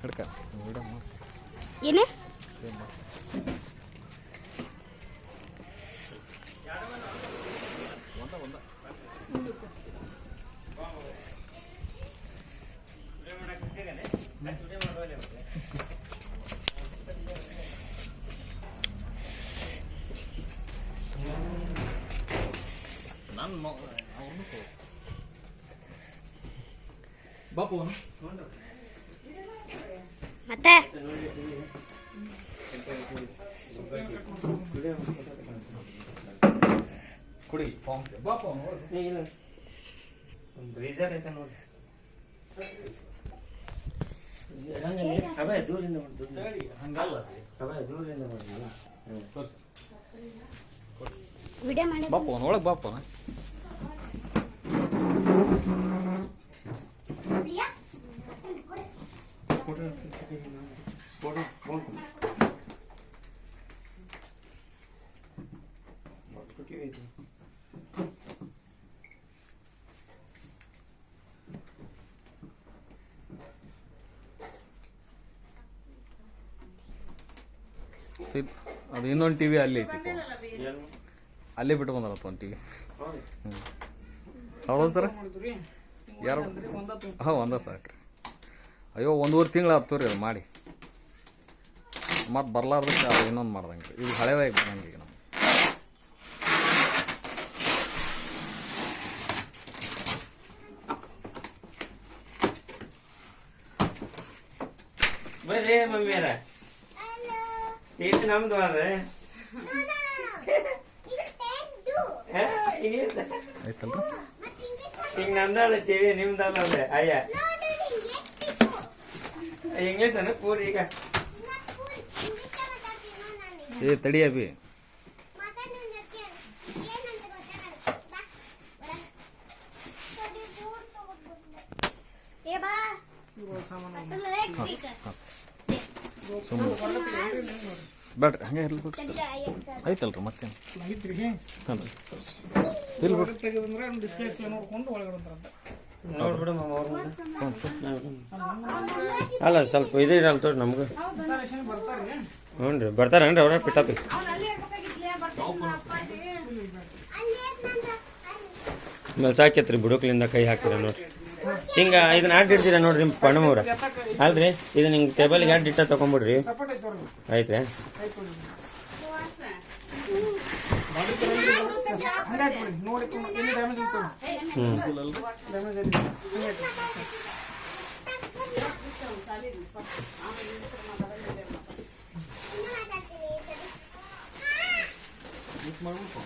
ಹಿಡ್ಕ ಏನು ನಾನು ಬಾಪು ಮತ್ತೆ ಕುಡಿ ಬಾಪು ಇಲ್ಲ ಒಂದು ರೀಸನ್ ಐತೆ ನೋಡಿ ಅವೇ ದೂರಿಂದ ಮಾಡಿ ಹಂಗಲ್ಲ ಅವೇ ದೂರಿಂದ ಮಾಡಿ ವಿಡಿಯೋ ಮಾಡಿ ಬಾಪು ಒಳಗೆ ಬಾಪು ಅದು ಇನ್ನೊಂದು ಟಿವಿ ಅಲ್ಲಿ ಐತಿ ಅಲ್ಲೇ ಬಿಟ್ಟು ಬಂದಲ್ಲ ಒಂದು ಟಿವಿ ಹೌದಾ ಸರ್ ಯಾರು ಹಾಂ ಒಂದ ಸಾಕ್ರಿ ಅಯ್ಯೋ 1.5 ತಿಂಗಳು ಆಗ್ತದೆ ರೀ ಅದು ಮಾಡಿ ಮತ್ತು ಬರ್ಲಾರ್ದಕ್ಕೆ ಅದು ಇನ್ನೊಂದು ಮಾಡ್ದಂಗೆ ಇದು ಹಳೆದಾಗಿ ಬಂದಂಗೆ ಈಗ ನಮ್ಗೆ ಬರ್ರಿ ಮಮ್ಮಿಯರ ಟಿವಿ ನಮ್ದು ಅದ ಇಂಗ್ಲೀಷ್ ಆಯ್ತಲ್ರಿ ಈಗ ನಮ್ದಲ್ಲ ಟಿವಿ ನಿಮ್ದಲ್ಲ ಅದ ಅಯ್ಯ ಇಂಗ್ಲೀಷ್ ಅನ್ನ ಪೂರ್ ಈಗ ಏ ತಡಿ ಅಭಿ ಬೇಡ್ರಿ ಹಂಗೆ ಇರ್ಲಿ ಬಿಡ್ರಿ ಸರ್ ಐತಲ್ರಿ ಮತ್ತೇನು ಹಾಂ ಇಲ್ಲಿ ಬಿಡ್ರಿ ನೋಡ್ಬಿಡು ಅಲ್ಲ ಸ್ವಲ್ಪ ಇದು ಇರಲ್ಲ ತೋರಿ ನಮ್ಗೆ ಹ್ಞೂ ರೀ ಬರ್ತಾರೇನ್ರಿ ಅವ್ರ ಪಿಟಾಪಿ ಸಾಕೈತ್ರಿ ಬುಡುಕ್ಲಿಂದ ಕೈ ಹಾಕಿರ ನೋಡ್ರಿ ಹಿಂಗೆ ಇದನ್ನ ಆಡ್ ಇಡ್ತೀರ ನೋಡ್ರಿ ಪಣ್ಣಮವ್ರ ಅಲ್ರಿ ಇದನ್ನ ಹಿಂಗೆ ಟೇಬಲ್ಗೆ ಆಡ್ ಇಟ್ಟ ತಗೊಂಬಿಡ್ರಿ ಆಯ್ತ್ರಿ ಮಾಡ್ಬೇಕು